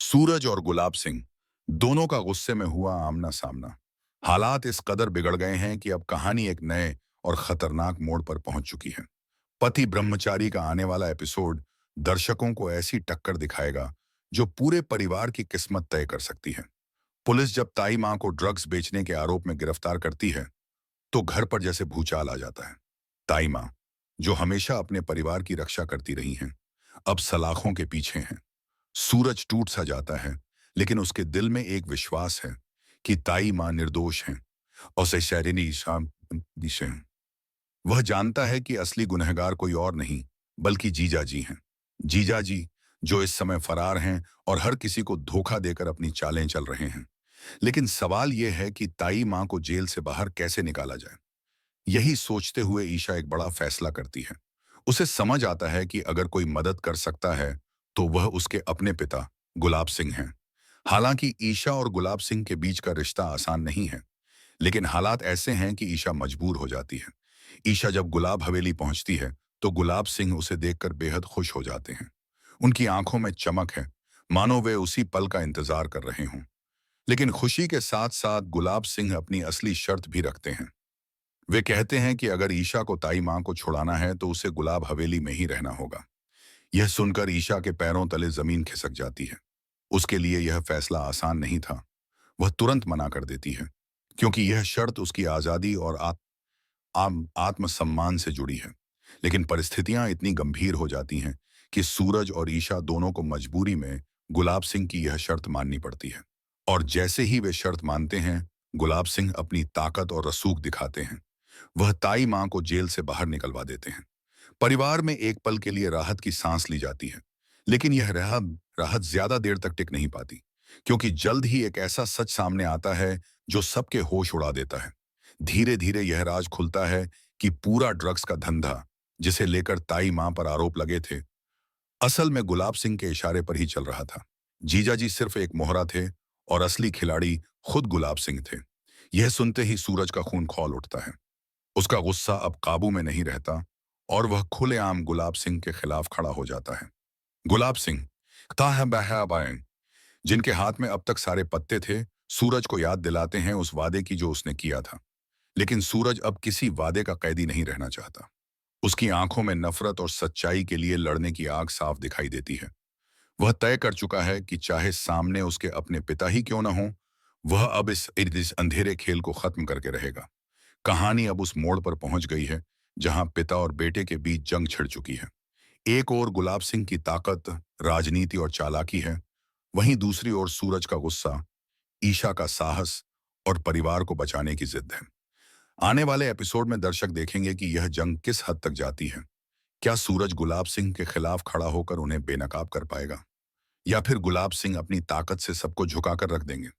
सूरज और गुलाब सिंह दोनों का गुस्से में हुआ आमना सामना। हालात इस कदर बिगड़ गए हैं कि अब कहानी एक नए और खतरनाक मोड़ पर पहुंच चुकी है। पति ब्रह्मचारी का आने वाला एपिसोड दर्शकों को ऐसी टक्कर दिखाएगा जो पूरे परिवार की किस्मत तय कर सकती है। पुलिस जब ताई मां को ड्रग्स बेचने के आरोप में गिरफ्तार करती है तो घर पर जैसे भूचाल आ जाता है। ताई मां, जो हमेशा अपने परिवार की रक्षा करती रही हैं, अब सलाखों के पीछे हैं। सूरज टूट सा जाता है, लेकिन उसके दिल में एक विश्वास है कि ताई मां निर्दोष हैं और से शैरिनी शाम दिशे हैं। वह जानता है कि असली गुनहगार कोई और नहीं बल्कि जीजा जी हैं। जीजा जी जो इस समय फरार हैं और हर किसी को धोखा देकर अपनी चालें चल रहे हैं। लेकिन सवाल यह है कि ताई मां को जेल से बाहर कैसे निकाला जाए। यही सोचते हुए ईशा एक बड़ा फैसला करती है। उसे समझ आता है कि अगर कोई मदद कर सकता है तो वह उसके अपने पिता गुलाब सिंह हैं। हालांकि ईशा और गुलाब सिंह के बीच का रिश्ता आसान नहीं है, लेकिन हालात ऐसे हैं कि ईशा मजबूर हो जाती है। ईशा जब गुलाब हवेली पहुंचती है तो गुलाब सिंह उसे देखकर बेहद खुश हो जाते हैं। उनकी आंखों में चमक है, मानो वे उसी पल का इंतजार कर रहे हों। लेकिन खुशी के साथ साथ गुलाब सिंह अपनी असली शर्त भी रखते हैं। वे कहते हैं कि अगर ईशा को ताई मां को छुड़ाना है तो उसे गुलाब हवेली में ही रहना होगा। यह सुनकर ईशा के पैरों तले जमीन खिसक जाती है। उसके लिए यह फैसला आसान नहीं था। वह तुरंत मना कर देती है, क्योंकि यह शर्त उसकी आजादी और आत्मसम्मान से जुड़ी है। लेकिन परिस्थितियां इतनी गंभीर हो जाती हैं कि सूरज और ईशा दोनों को मजबूरी में गुलाब सिंह की यह शर्त माननी पड़ती है। और जैसे ही वे शर्त मानते हैं, गुलाब सिंह अपनी ताकत और रसूख दिखाते हैं। वह ताई मां को जेल से बाहर निकलवा देते हैं। परिवार में एक पल के लिए राहत की सांस ली जाती है। लेकिन यह राहत ज्यादा देर तक टिक नहीं पाती, क्योंकि जल्द ही एक ऐसा सच सामने आता है जो सबके होश उड़ा देता है। धीरे धीरे यह राज खुलता है कि पूरा ड्रग्स का धंधा, जिसे लेकर ताई मां पर आरोप लगे थे, असल में गुलाब सिंह के इशारे पर ही चल रहा था। जीजा जी सिर्फ एक मोहरा थे और असली खिलाड़ी खुद गुलाब सिंह थे। यह सुनते ही सूरज का खून खौल उठता है। उसका गुस्सा अब काबू में नहीं रहता और वह खुलेआम गुलाब सिंह के खिलाफ खड़ा हो जाता है। गुलाब सिंह ताहबाएं, जिनके हाथ में अब तक सारे पत्ते थे, सूरज को याद दिलाते हैं उस वादे की जो उसने किया था। लेकिन सूरज अब किसी वादे का कैदी नहीं रहना चाहता। उसकी आंखों में नफरत और सच्चाई के लिए लड़ने की आग साफ दिखाई देती है। वह तय कर चुका है कि चाहे सामने उसके अपने पिता ही क्यों न हो, वह अब इस अंधेरे खेल को खत्म करके रहेगा। कहानी अब उस मोड़ पर पहुंच गई है जहां पिता और बेटे के बीच जंग छिड़ चुकी है। एक ओर गुलाब सिंह की ताकत, राजनीति और चालाकी है, वहीं दूसरी ओर सूरज का गुस्सा, ईशा का साहस और परिवार को बचाने की जिद है। आने वाले एपिसोड में दर्शक देखेंगे कि यह जंग किस हद तक जाती है। क्या सूरज गुलाब सिंह के खिलाफ खड़ा होकर उन्हें बेनकाब कर पाएगा, या फिर गुलाब सिंह अपनी ताकत से सबको झुकाकर रख देंगे।